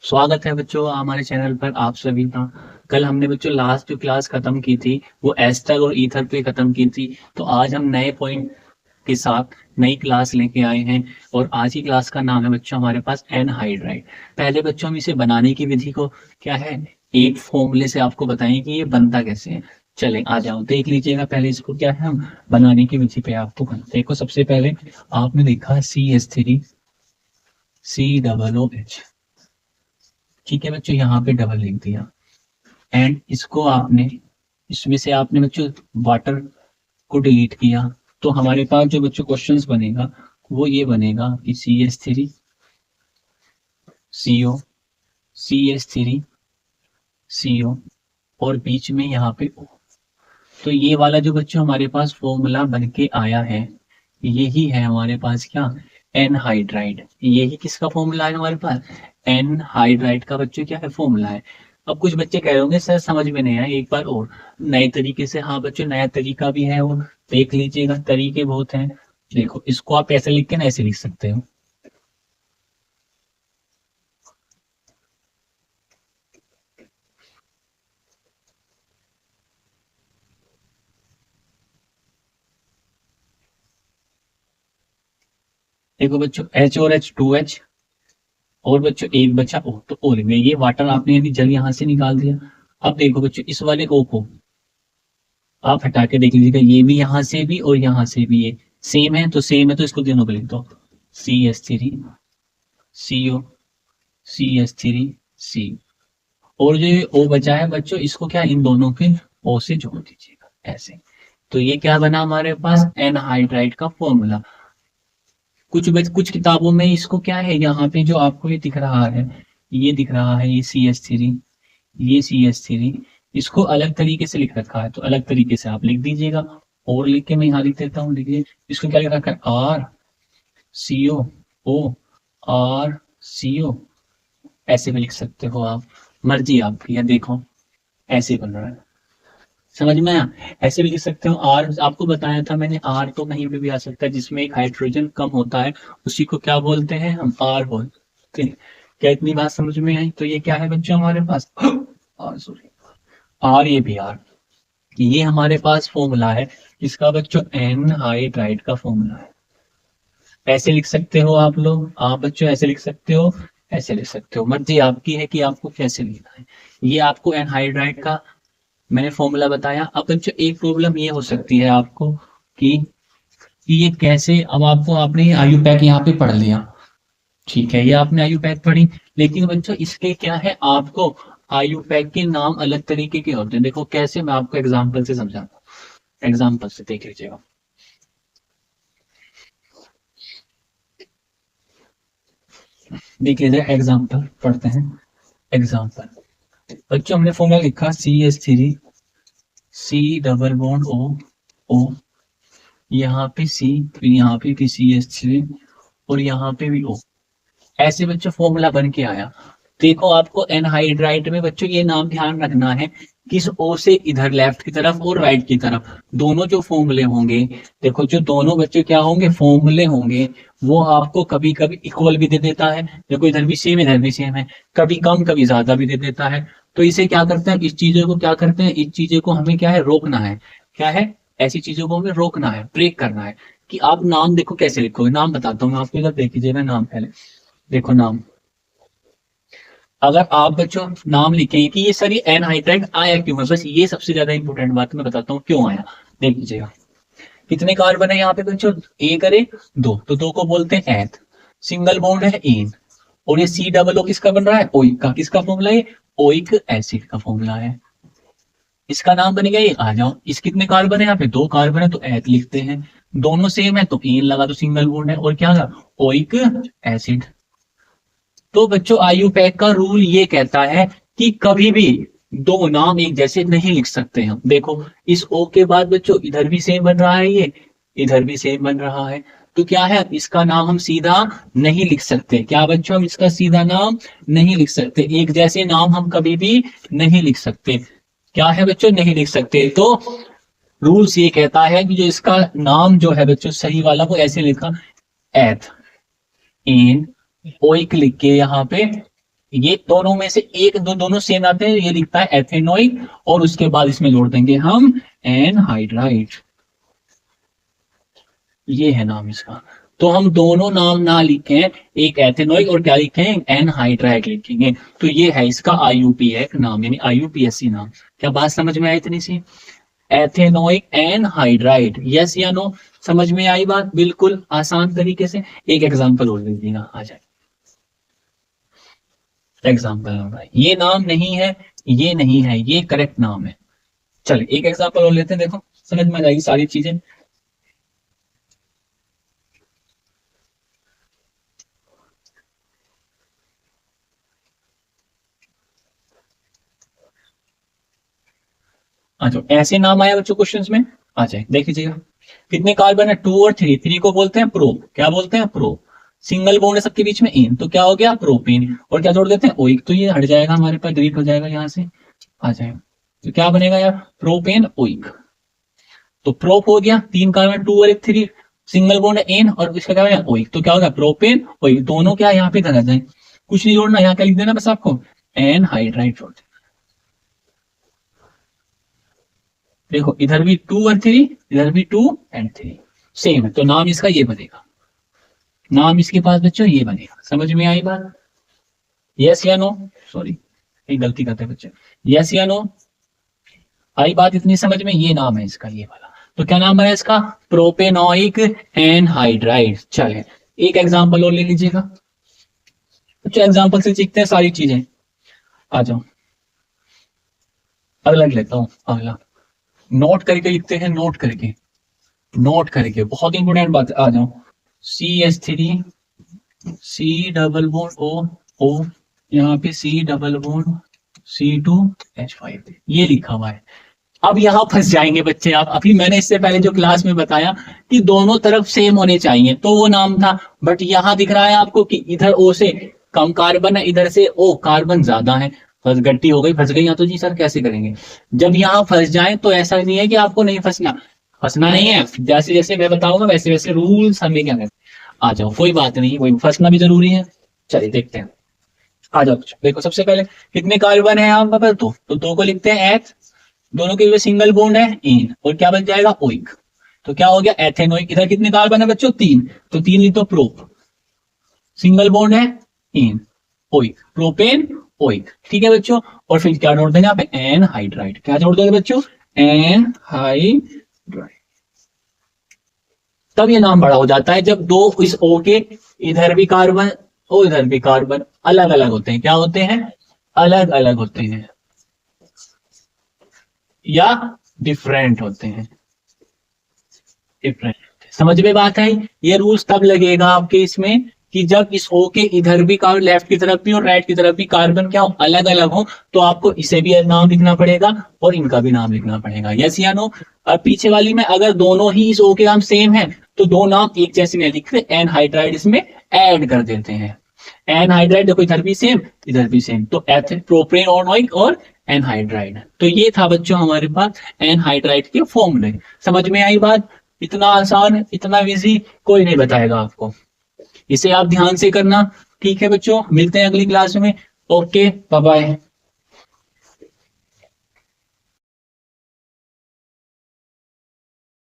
स्वागत है बच्चों हमारे चैनल पर आप सभी का। कल हमने बच्चों लास्ट जो क्लास खत्म की थी वो एस्टर और ईथर पे खत्म की थी। तो आज हम नए पॉइंट के साथ नई क्लास लेके आए हैं और आज की क्लास का नाम है बच्चों हमारे पास एनहाइड्राइड। पहले बच्चों हम इसे बनाने की विधि को क्या है एक फॉर्मूले से आपको बताएं कि ये बनता कैसे है। चलें आ जाओ देख लीजिएगा। पहले इसको क्या है हम बनाने की विधि पे आपको देखो। सबसे पहले आपने देखा CH3COOH। ठीक है बच्चों, यहाँ पे डबल लिख दिया एंड इसको आपने इसमें से आपने बच्चों वाटर को डिलीट किया। तो हमारे पास जो बच्चों क्वेश्चंस बनेगा वो ये बनेगा कि CH3CO CH3CO और बीच में यहाँ पे O। तो ये वाला जो बच्चों हमारे पास फॉर्मूला बन के आया है यही है हमारे पास क्या एनहाइड्राइड। यही किसका फॉर्मूला है हमारे पास एनहाइड्राइड का बच्चों क्या है फॉर्मूला है। अब कुछ बच्चे कह रहे होंगे सर समझ में नहीं आया, एक बार और नए तरीके से। हाँ बच्चों नया तरीका भी है और देख लीजिएगा, तरीके बहुत हैं। देखो इसको आप ऐसे लिख के ना ऐसे लिख सकते हो। देखो बच्चों H और H 2H और बच्चों एक बचा O, तो O में ये वाटर आपने यदि जल यहां से निकाल दिया। अब देखो बच्चों इस वाले O को आप हटा के देख लीजिएगा, ये भी यहाँ से भी और यहाँ से भी ये सेम है। तो सेम है तो इसको दोनों को लिख दो CH3CO CH3C। और जो ये O बचा है बच्चों इसको क्या इन दोनों के O से जोड़ दीजिएगा ऐसे। तो ये क्या बना हमारे पास एनहाइड्राइड का फॉर्मूला। कुछ किताबों में इसको क्या है यहाँ पे जो आपको ये दिख रहा है, ये दिख रहा है ये CH3 ये CH3 इसको अलग तरीके से लिख रखा है। तो अलग तरीके से आप लिख दीजिएगा। और लिख के मैं यहाँ लिख देता हूँ, लिखिए इसको क्या लिख रखा है RCO RCO। ऐसे भी लिख सकते हो आप, मर्जी आपकी है। देखो ऐसे बन रहा है, समझ में आया। ऐसे भी लिख सकते हो आर, आपको बताया था मैंने आर तो कहीं पे भी आ सकता है जिसमें एक हाइड्रोजन कम होता है उसी को क्या बोलते हैं हम आर बोलते हैं। क्या इतनी बात समझ में आई। तो ये क्या है बच्चों हमारे पास आर, सॉरी आर, ये भी आर। ये हमारे पास फॉर्मूला है इसका बच्चों एनहाइड्राइड का फॉर्मूला है। ऐसे लिख सकते हो आप लोग, आप बच्चों ऐसे लिख सकते हो, ऐसे लिख सकते हो, मर्जी आपकी है कि आपको कैसे लिखना है। ये आपको एनहाइड्राइड का मैंने फॉर्मूला बताया। अब बच्चों एक प्रॉब्लम ये हो सकती है आपको कि ये कैसे। अब आपको आपने आयु पैक यहाँ पे पढ़ लिया, ठीक है, ये आपने आयु पैक पढ़ी, लेकिन बच्चों इसके क्या है आपको आयु पैक के नाम अलग तरीके के होते हैं। देखो कैसे, मैं आपको एग्जाम्पल से समझाता हूँ। एग्जाम्पल से देख लीजिएगा। देख लीजिए एग्जाम्पल पढ़ते हैं। एग्जाम्पल बच्चों हमने फॉर्मूला लिखा CH3 C double bond O यहाँ पे C, फिर यहाँ पे भी CH3 और यहाँ पे भी O। ऐसे बच्चों फॉर्मूला बन के आया। देखो आपको एनहाइड्राइड में बच्चों ये नाम ध्यान रखना है किस O से इधर लेफ्ट की तरफ और राइट की तरफ दोनों जो फॉर्मूले होंगे, देखो जो दोनों बच्चों क्या होंगे फॉर्मूले होंगे वो आपको कभी कभी इक्वल भी दे देता है। देखो इधर भी सेम इधर भी सेम है, कभी कम कभी ज्यादा भी दे देता है। तो इसे क्या करते हैं, इस चीजों को क्या करते हैं, इस चीजों को हमें क्या है रोकना है। क्या है, ऐसी चीजों को हमें रोकना है, ब्रेक करना है। कि आप नाम देखो कैसे लिखोगे, नाम बताता हूँ मैं आपको, इधर देख लीजिएगा नाम। पहले देखो नाम, अगर आप बच्चों नाम लिखेंगे कि ये सर ये एनहाइड्राइड आया क्यों है, बस ये सबसे ज्यादा इंपॉर्टेंट बात मैं बताता हूँ क्यों आया। देख लीजिएगा कितने कार्बन है यहाँ पे बच्चों, ए करे दो, तो दो को बोलते हैं एथ, सिंगल बॉन्ड है एन। और ये सी डबल ओ किसका बन रहा है, ओइक का। किसका फॉर्मूला है, ओइक एसिड का फॉर्मूला है। इसका नाम बनेगा ये, आ जाओ। इस कितने कार्बन है, यहाँ पे दो कार्बन है तो एथ लिखते हैं। दोनों सेम है तो एन लगा, तो सिंगल बॉन्ड है। और क्या ओइक एसिड। तो बच्चों आयु पैक का रूल ये कहता है कि कभी भी दो नाम एक जैसे नहीं लिख सकते हम। देखो इस ओ के बाद बच्चों इधर भी सेम बन रहा है, ये इधर भी सेम बन रहा है। तो क्या है, इसका नाम हम सीधा नहीं लिख सकते। क्या बच्चों, हम इसका सीधा नाम नहीं लिख सकते। एक जैसे नाम हम कभी भी नहीं लिख सकते। क्या है बच्चों, नहीं लिख सकते। तो रूल्स ये कहता है कि जो इसका नाम जो है बच्चों सही वाला वो ऐसे लिखा एथ एन ओइक लिख के यहाँ पे ये दोनों में से एक दोनों सेम आते हैं, ये लिखता है एथेनोइक और उसके बाद इसमें जोड़ देंगे हम एनहाइड्राइड, ये है नाम इसका। तो हम दोनों नाम ना लिखें, एक एथेनोइक और क्या लिखें, एनहाइड्राइड लिखेंगे। तो ये है इसका IUPAC नाम, यानी IUPAC नाम। क्या बात समझ में आई इतनी सी? एथेनोइक एनहाइड्राइड, यस या नो? समझ में आई बात? बिल्कुल आसान तरीके से। एक एग्जांपल और दे दीजिएगा, आ जाए एग्जांपल। ये नाम नहीं है, ये नहीं है, ये करेक्ट नाम है। चलिए एक एग्जांपल और लेते हैं, देखो समझ में आ जाएगी सारी चीजें। अच्छा ऐसे नाम आया बच्चों क्वेश्चंस में, आ जाए देख लीजिएगा। कितने कार्बन है, 2 और 3। 3 को बोलते हैं प्रो, क्या बोलते हैं, प्रो। सिंगल बॉन्ड है सबके बीच में इन, तो क्या हो गया, प्रोपेन। और क्या जोड़ देते हैं, ओइक। तो ये हट जाएगा हमारे पास, डिलीट हो जाएगा यहाँ से, आ जाएगा। तो क्या बनेगा यार, प्रोपेन ओइक। तो प्रोप हो गया, 3 कार्बन 2 और 1 3, सिंगल बॉन्ड एन और इसका क्या बनेगा, ओइक। तो क्या होगा, प्रोपेन ओइक। दोनों क्या यहाँ पे आ जाए, कुछ नहीं जोड़ना, यहाँ क्या लिख देना बस आपको, एनहाइड्राइड जोड़ देना। देखो इधर भी 2 और 3, इधर भी 2 एंड 3 सेम है, तो नाम इसका ये बनेगा। नाम इसके पास बच्चों ये बनेगा। समझ में आई बात? यस या नो? सॉरी एक गलती करते हैं बच्चे, यस या नो? आई बात इतनी समझ में? ये नाम है इसका, ये वाला। तो क्या नाम है इसका, प्रोपेनोइक एनहाइड्राइड। चले एक एग्जांपल और ले लीजिएगा। अच्छा एग्जांपल से सीखते हैं सारी चीजें, आ जाओ। अगला लेता हूं, अगला नोट करके लिखते हैं, नोट करके, नोट करके, बहुत इंपोर्टेंट बात है। आ जाओ, CH3 C double bond O O, यहाँ पे C डबल बॉन्ड C2H5, ये लिखा हुआ है। अब यहाँ फंस जाएंगे बच्चे आप। अभी मैंने इससे पहले जो क्लास में बताया कि दोनों तरफ सेम होने चाहिए, तो वो नाम था। बट यहाँ दिख रहा है आपको कि इधर O से कम कार्बन है, इधर से O कार्बन ज्यादा है। फंस गट्टी हो गई, फंस गई। यहाँ तो जी सर कैसे करेंगे? जब यहाँ फंस जाए तो ऐसा नहीं है कि आपको नहीं फंसना, फंसना नहीं है। जैसे जैसे मैं बताऊंगा वैसे वैसे रूल्स हमें क्या है। आ जाओ कोई बात नहीं, वही फंसना भी जरूरी है। चलिए देखते हैं, आ जाओ। देखो सबसे पहले कितने कार्बन है यहाँ पर, तो 2 को लिखते हैं एथ, दोनों के लिए सिंगल बॉन्ड है इन, और क्या बन जाएगा, ओइक। तो क्या हो गया, एथेनोइक। इधर कितने कार्बन है बच्चों, 3, तो 3 लिख दो प्रोप, सिंगल बॉन्ड है इन, ओइक, प्रोपेन ओइक। ठीक है बच्चों। और फिर क्या जोड़ देंगे यहाँ पे, एनहाइड्राइड। क्या जोड़ दोगे बच्चों, एनहाइड्राइड। तब ये नाम बड़ा हो जाता है जब दो इस O के इधर भी कार्बन और इधर भी कार्बन अलग अलग होते हैं। क्या होते हैं, अलग अलग होते हैं या डिफरेंट होते हैं, डिफरेंट। समझ में बात आई? ये रूल्स तब लगेगा आपके इसमें कि जब इस O के इधर भी कार्बन, लेफ्ट की तरफ भी और राइट की तरफ भी कार्बन क्या हो, अलग अलग हो, तो आपको इसे भी नाम लिखना पड़ेगा और इनका भी नाम लिखना पड़ेगा। यस या नो? और पीछे वाली में अगर दोनों ही इस O के नाम सेम है तो दो नाम एक जैसे नहीं लिखते, एनहाइड्राइड इसमें ऐड कर देते हैं। एनहाइड्राइड देखो इधर भी सेम इधर भी सेम, तो प्रोपेनोइक और एनहाइड्राइड। तो ये था बच्चों हमारे पास एनहाइड्राइड के फॉर्मूले। समझ में आई बात? इतना आसान, इतना इजी कोई नहीं बताएगा आपको, इसे आप ध्यान से करना। ठीक है बच्चों, मिलते हैं अगली क्लास में। Okay bye bye.